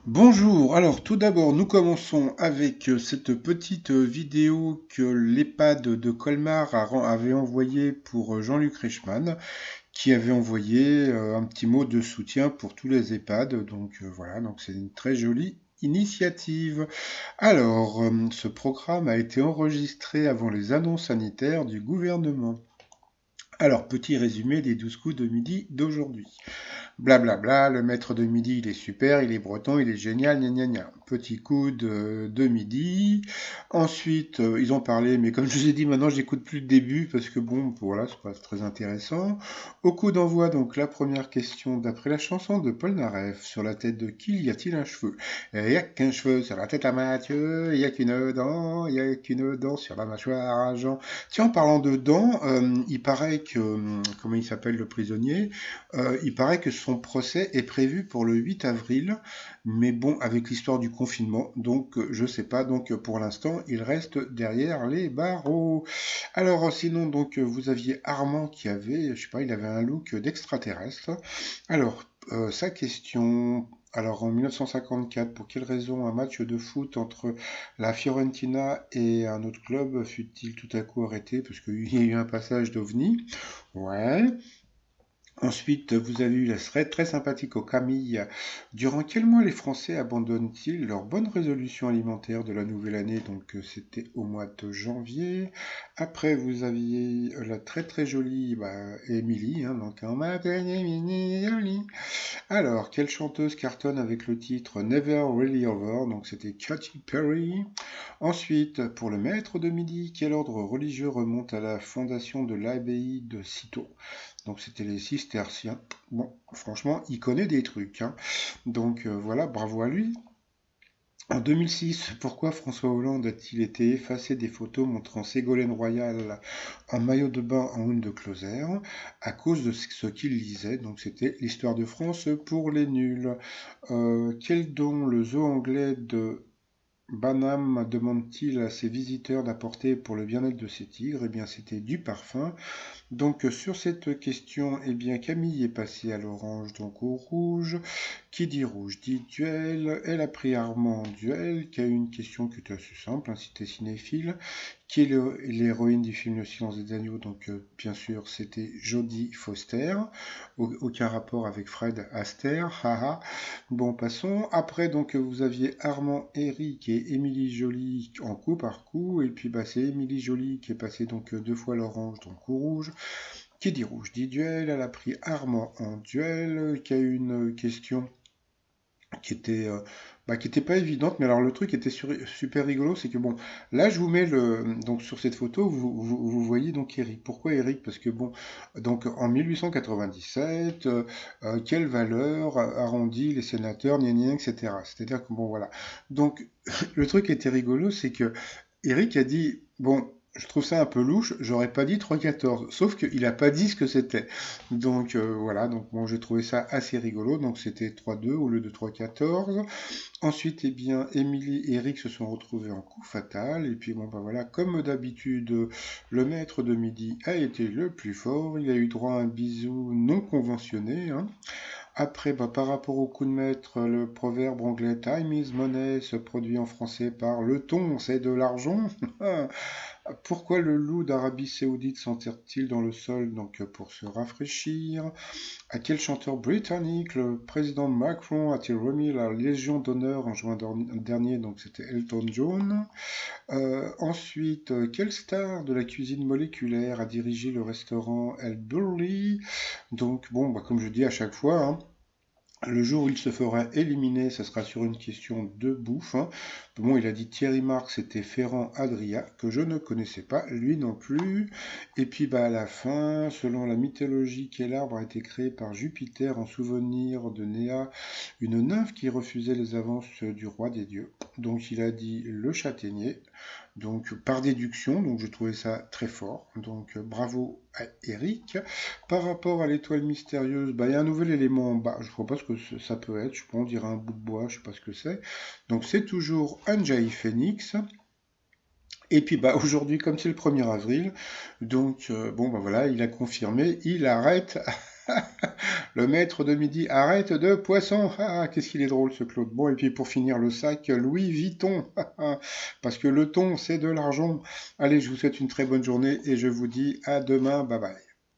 Bonjour, alors tout d'abord nous commençons avec cette petite vidéo que l'EHPAD de Colmar avait envoyée pour Jean-Luc Reichmann, qui avait envoyé un petit mot de soutien pour tous les EHPAD, donc voilà, donc c'est une très jolie initiative. Alors, ce programme a été enregistré avant les annonces sanitaires du gouvernement. Alors, petit résumé des 12 coups de midi d'aujourd'hui. Blablabla, le maître de midi, il est super, il est breton, il est génial, gna gna gna. Petit coup de midi. Ensuite, ils ont parlé, mais comme je vous ai dit, maintenant, j'écoute plus le début parce que bon, voilà, c'est pas très intéressant. Au coup d'envoi, donc, la première question d'après la chanson de Paul Naref. Sur la tête de qui y a-t-il un cheveu? Il n'y a qu'un cheveu sur la tête à Mathieu, il n'y a qu'une dent, il n'y a qu'une dent sur la mâchoire à Jean. Tiens, en parlant de dents, il paraît que, comment il s'appelle le prisonnier? Il paraît que son procès est prévu pour le 8 avril, mais bon, avec l'histoire du confinement, donc je sais pas. Donc pour l'instant, il reste derrière les barreaux. Alors sinon, donc vous aviez Armand qui avait, je sais pas, il avait un look d'extraterrestre. Alors sa question. Alors en 1954, pour quelle raison un match de foot entre la Fiorentina et un autre club fut-il tout à coup arrêté? Parce qu'il y a eu un passage d'OVNI. Ouais. Ensuite, vous avez eu la thread très sympathique au Camille. Durant quel mois les Français abandonnent-ils leurs bonnes résolutions alimentaires de la nouvelle année? Donc, c'était au mois de janvier. Après, vous aviez la très très jolie Émilie. Donc, on m'appelle Émilie Jolie. Alors, quelle chanteuse cartonne avec le titre Never Really Over? Donc, c'était Katy Perry. Ensuite, pour le maître de midi, quel ordre religieux remonte à la fondation de l'abbaye de Cîteaux? Donc c'était les cisterciens. Bon, franchement, il connaît des trucs, hein. Donc voilà, bravo à lui. En 2006, pourquoi François Hollande a-t-il été effacé des photos montrant Ségolène Royal en maillot de bain en une de Closer? À cause de ce qu'il lisait. Donc c'était l'histoire de France pour les nuls. Quel don le zoo anglais de Banham demande-t-il à ses visiteurs d'apporter pour le bien-être de ses tigres? Eh bien, c'était du parfum. Donc sur cette question, eh bien Camille est passée à l'orange, donc au rouge. Qui dit rouge dit duel. Elle a pris Armand en duel, qui a eu une question qui était assez simple, hein, si t'es cinéphile. Qui est l'héroïne du film Le Silence des Agneaux? Donc bien sûr c'était Jodie Foster. Aucun rapport avec Fred Astaire. Haha. Bon, passons. Après, donc, vous aviez Armand Eric et Émilie Joly en coup par coup. Et puis, c'est Émilie Joly qui est passée donc deux fois l'orange, donc au rouge. Qui dit rouge dit duel. Elle a pris Armand en duel, qui a eu une question qui était, qui était pas évidente, mais alors le truc était super rigolo, c'est que bon, là je vous mets donc sur cette photo, vous voyez donc Eric. Pourquoi Eric? Parce que bon, donc en 1897, quelle valeur arrondit les sénateurs, gna gna, etc. C'est-à-dire que bon voilà. Donc le truc qui était rigolo, c'est que Eric a dit, bon, je trouve ça un peu louche, j'aurais pas dit 3,14, sauf qu'il a pas dit ce que c'était. Donc voilà, donc bon, j'ai trouvé ça assez rigolo, donc c'était 3-2 au lieu de 3-14. Ensuite, eh bien, Émilie et Eric se sont retrouvés en coup fatal, et puis bon, voilà, comme d'habitude, le maître de midi a été le plus fort, il a eu droit à un bisou non conventionné, hein. Après, par rapport au coup de maître, le proverbe anglais Time is money se produit en français par le ton, c'est de l'argent. Pourquoi le loup d'Arabie Saoudite s'enterre-t-il dans le sol donc pour se rafraîchir? À quel chanteur britannique le président Macron a-t-il remis la Légion d'honneur en juin dernier? Donc c'était Elton John. Ensuite, quelle star de la cuisine moléculaire a dirigé le restaurant El Burli? Donc bon, comme je dis à chaque fois, hein, le jour où il se fera éliminer, ça sera sur une question de bouffe, hein. Bon, il a dit Thierry Marx, c'était Ferrand Adria, que je ne connaissais pas, lui non plus. Et puis à la fin, selon la mythologie, quel arbre a été créé par Jupiter en souvenir de Néa, une nymphe qui refusait les avances du roi des dieux? Donc il a dit le châtaignier. Donc par déduction, donc je trouvais ça très fort. Donc bravo à Eric. Par rapport à l'étoile mystérieuse, il y a un nouvel élément en bas. Je ne vois pas ce que ça peut être. Je pense on dirait un bout de bois, je ne sais pas ce que c'est. Donc c'est toujours un Jai Phoenix. Et puis aujourd'hui, comme c'est le 1er avril, donc voilà, il a confirmé, il arrête Le maître de midi, arrête de poisson. Ah, qu'est-ce qu'il est drôle ce Claude. Bon, et puis pour finir le sac, Louis Vuitton. Parce que le thon, c'est de l'argent. Allez, je vous souhaite une très bonne journée et je vous dis à demain. Bye bye.